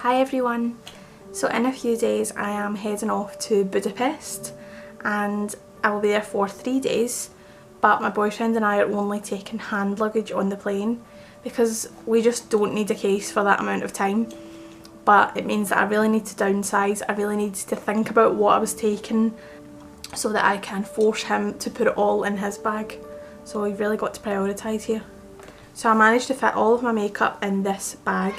Hi everyone! So in a few days I am heading off to Budapest and I will be there for 3 days, but my boyfriend and I are only taking hand luggage on the plane because we just don't need a case for that amount of time. But it means that I really need to downsize. I really need to think about what I was taking so that I can force him to put it all in his bag. So we've really got to prioritise here. So I managed to fit all of my makeup in this bag.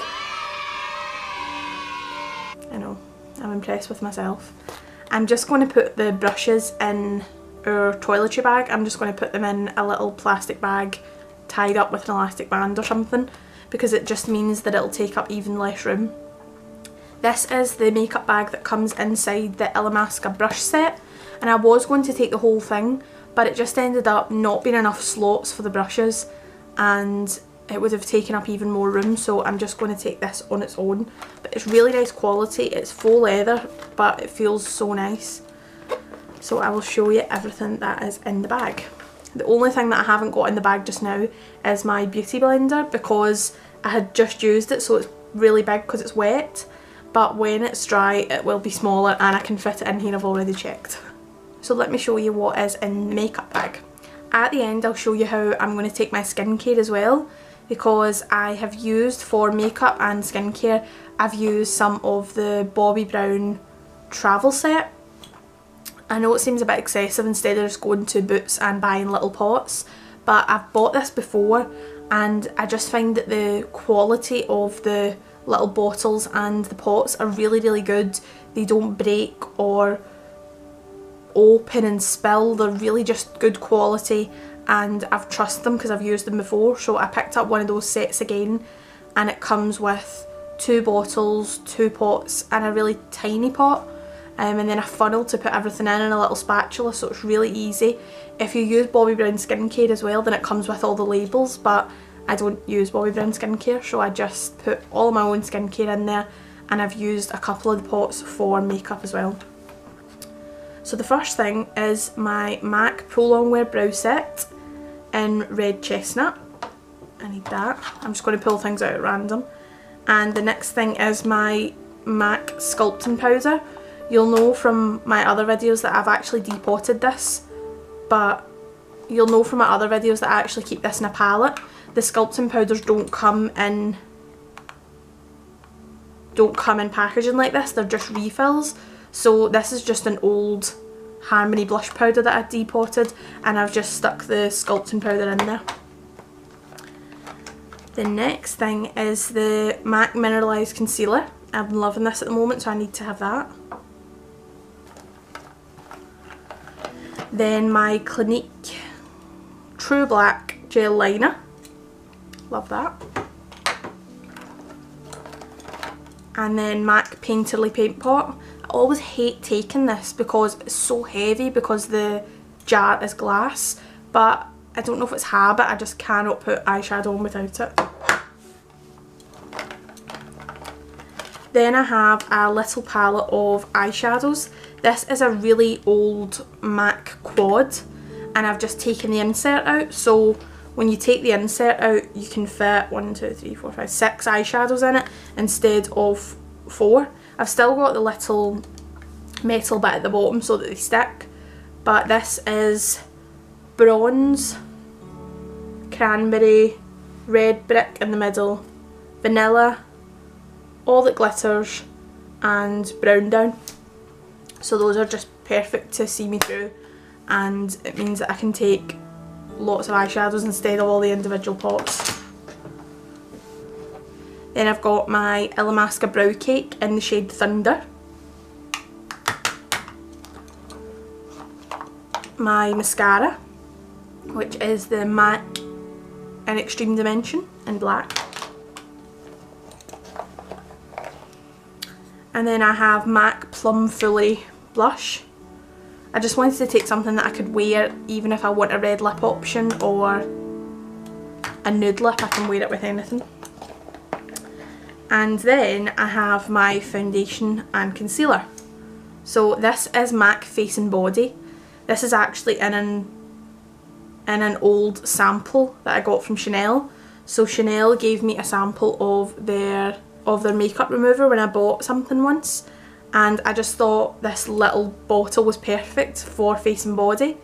I know, I'm impressed with myself. I'm just going to put the brushes in our toiletry bag. I'm just going to put them in a little plastic bag tied up with an elastic band or something, because it just means that it'll take up even less room. This is the makeup bag that comes inside the Illamasqua brush set, and I was going to take the whole thing, but it just ended up not being enough slots for the brushes and it would have taken up even more room, so I'm just going to take this on its own. But it's really nice quality, it's faux leather but it feels so nice. So I will show you everything that is in the bag. The only thing that I haven't got in the bag just now is my beauty blender, because I had just used it, so it's really big because it's wet, but when it's dry it will be smaller and I can fit it in here. I've already checked. So let me show you what is in the makeup bag. At the end I'll show you how I'm going to take my skincare as well, because I have used for makeup and skincare, I've used some of the Bobbi Brown travel set. I know it seems a bit excessive instead of just going to Boots and buying little pots, but I've bought this before and I just find that the quality of the little bottles and the pots are really good. They don't break or open and spill, they're really just good quality and I've trusted them because I've used them before. So I picked up one of those sets again and it comes with 2 bottles, 2 pots and a really tiny pot, and then a funnel to put everything in and a little spatula, so it's really easy. If you use Bobbi Brown skincare as well then it comes with all the labels, but I don't use Bobbi Brown skincare, so I just put all of my own skincare in there, and I've used a couple of the pots for makeup as well. So the first thing is my MAC Pro Longwear Brow Set in Red Chestnut. I need that. I'm just going to pull things out at random. And the next thing is my MAC Sculpting Powder. You'll know from my other videos that I've actually depotted this, but you'll know from my other videos that I actually keep this in a palette. The sculpting powders don't come in packaging like this, they're just refills. So this is just an old Harmony blush powder that I depotted and I've just stuck the sculpting powder in there. The next thing is the MAC Mineralized Concealer. I'm loving this at the moment, so I need to have that. Then my Clinique True Black Gel Liner. Love that. And then MAC Painterly Paint Pot. I always hate taking this because it's so heavy because the jar is glass, but I don't know if it's habit, I just cannot put eyeshadow on without it. Then I have a little palette of eyeshadows. This is a really old MAC Quad and I've just taken the insert out, so when you take the insert out you can fit 1, 2, 3, 4, 5, 6 eyeshadows in it instead of 4. I've still got the little metal bit at the bottom so that they stick, but this is bronze, cranberry, red brick in the middle, vanilla, all that glitters and brown down. So those are just perfect to see me through, and it means that I can take lots of eyeshadows instead of all the individual pots. Then I've got my Illamasqua Brow Cake in the shade Thunder. My mascara, which is the MAC in Extreme Dimension in black. And then I have MAC Plum Foolery Blush. I just wanted to take something that I could wear even if I want a red lip option or a nude lip, I can wear it with anything. And then I have my foundation and concealer. So this is MAC Face and Body. This is actually in an old sample that I got from Chanel. So Chanel gave me a sample of their of their makeup remover when I bought something once, and I just thought this little bottle was perfect for face and body.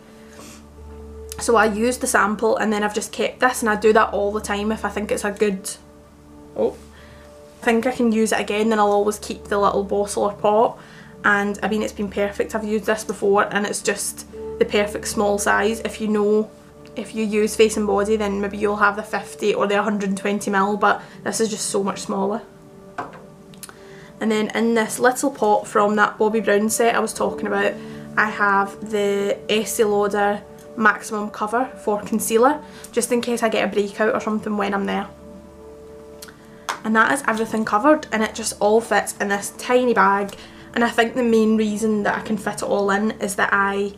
So I used the sample and then I've just kept this, and I do that all the time if I think it's a good, I think I can use it again, then I'll always keep the little bottle or pot. And I mean, it's been perfect. I've used this before and it's just the perfect small size. If you know, if you use face and body, then maybe you'll have the 50 or the 120ml, but this is just so much smaller. And then in this little pot from that Bobbi Brown set I was talking about, I have the Estee Lauder Maximum Cover for concealer, just in case I get a breakout or something when I'm there. And that is everything covered, and it just all fits in this tiny bag. And I think the main reason that I can fit it all in is that I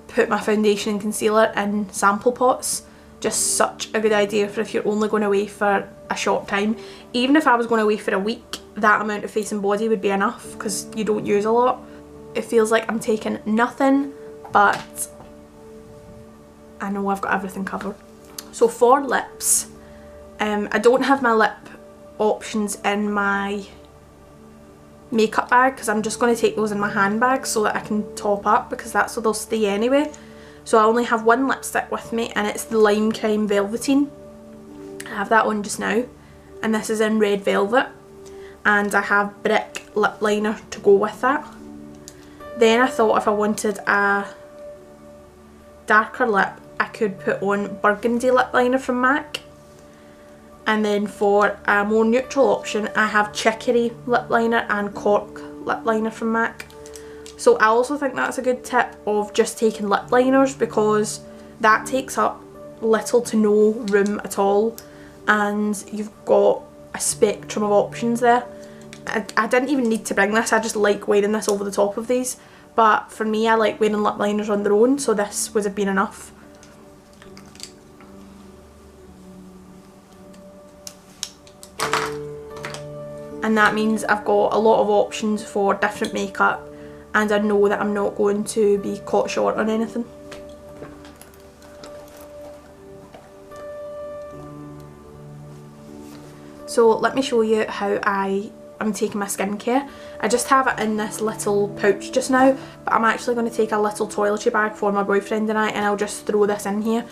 put my foundation and concealer in sample pots. Just such a good idea for if you're only going away for a short time. Even if I was going away for a week, that amount of face and body would be enough because you don't use a lot. It feels like I'm taking nothing, but I know I've got everything covered. So for lips, I don't have my lip options in my makeup bag because I'm just going to take those in my handbag so that I can top up, because that's where they'll stay anyway. So I only have one lipstick with me, and it's the Lime Crime Velveteen. I have that on just now, and this is in Red Velvet, and I have Brick lip liner to go with that. Then I thought if I wanted a darker lip, I could put on Burgundy lip liner from MAC. And then for a more neutral option, I have Chicory lip liner and Cork lip liner from MAC. So I also think that's a good tip of just taking lip liners, because that takes up little to no room at all, and you've got a spectrum of options there. I didn't even need to bring this, I just like wearing this over the top of these, but for me I like wearing lip liners on their own, so this would have been enough. And that means I've got a lot of options for different makeup, and I know that I'm not going to be caught short on anything. So let me show you how I'm taking my skincare. I just have it in this little pouch just now, but I'm actually going to take a little toiletry bag for my boyfriend and I'll just throw this in here.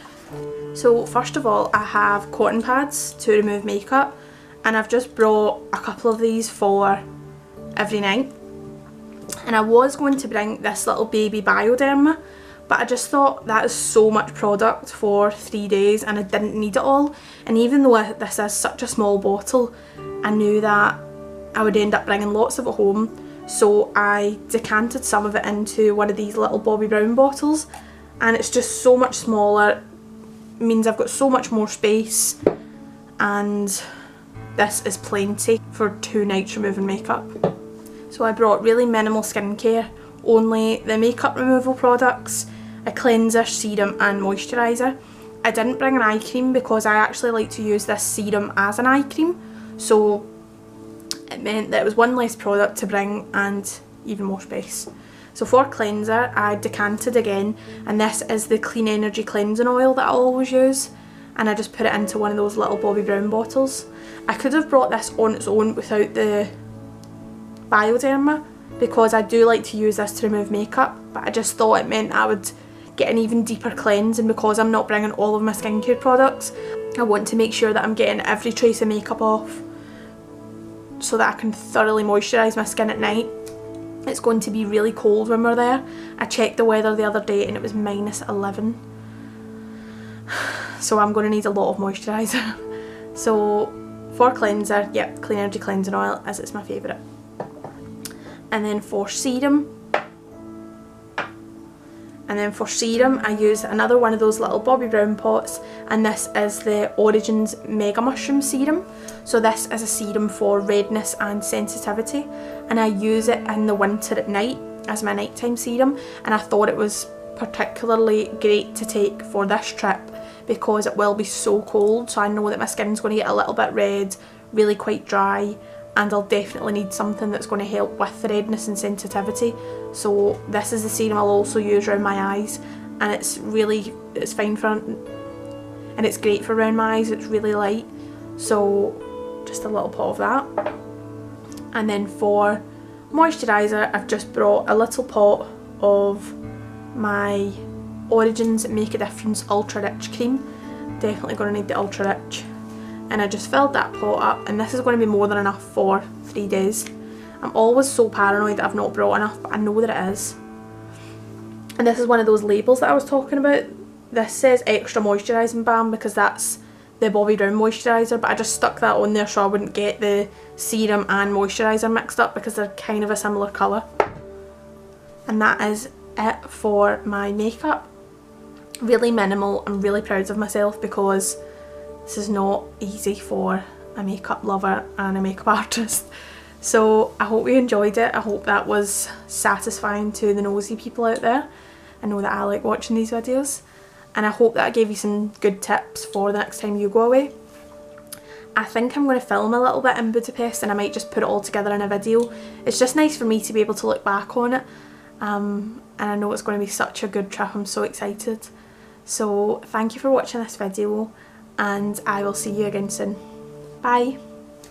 So first of all, I have cotton pads to remove makeup. And I've just brought a couple of these for every night. And I was going to bring this little baby Bioderma, but I just thought that is so much product for 3 days and I didn't need it all. And even though this is such a small bottle, I knew that I would end up bringing lots of it home. So I decanted some of it into one of these little Bobbi Brown bottles, and it's just so much smaller. It means I've got so much more space, and this is plenty for 2 nights removing makeup. So I brought really minimal skincare, only the makeup removal products, a cleanser, serum and moisturiser. I didn't bring an eye cream because I actually like to use this serum as an eye cream, so it meant that it was one less product to bring and even more space. So for cleanser, I decanted again, and this is the Clean Energy cleansing oil that I always use, and I just put it into one of those little Bobbi Brown bottles. I could have brought this on its own without the Bioderma, because I do like to use this to remove makeup, but I just thought it meant I would get an even deeper cleanse, and because I'm not bringing all of my skincare products, I want to make sure that I'm getting every trace of makeup off so that I can thoroughly moisturise my skin at night. It's going to be really cold when we're there. I checked the weather the other day and it was -11. So I'm going to need a lot of moisturiser. So for cleanser, yep, Clean Energy cleansing oil, as it's my favourite. And then for serum, I use another one of those little Bobbi Brown pots, and this is the Origins Mega Mushroom Serum. So this is a serum for redness and sensitivity, and I use it in the winter at night as my nighttime serum, and I thought it was particularly great to take for this trip because it will be so cold, so I know that my skin's going to get a little bit red, really quite dry, and I'll definitely need something that's going to help with the redness and sensitivity. So this is the serum I'll also use around my eyes, and it's fine for, and it's great for around my eyes. It's really light, so just a little pot of that. And then for moisturiser, I've just brought a little pot of my Origins Make a Difference Ultra Rich Cream. Definitely going to need the Ultra Rich. And I just filled that pot up, and this is going to be more than enough for 3 days. I'm always so paranoid that I've not brought enough, but I know that it is. And this is one of those labels that I was talking about. This says extra moisturising balm because that's the Bobbi Brown moisturiser, but I just stuck that on there so I wouldn't get the serum and moisturiser mixed up because they're kind of a similar colour. And that is it for my makeup. Really minimal. I'm really proud of myself because this is not easy for a makeup lover and a makeup artist. So I hope you enjoyed it. I hope that was satisfying to the nosy people out there. I know that I like watching these videos. And I hope that I gave you some good tips for the next time you go away. I think I'm going to film a little bit in Budapest, and I might just put it all together in a video. It's just nice for me to be able to look back on it. And I know it's going to be such a good trip. I'm so excited. So thank you for watching this video, and I will see you again soon. Bye.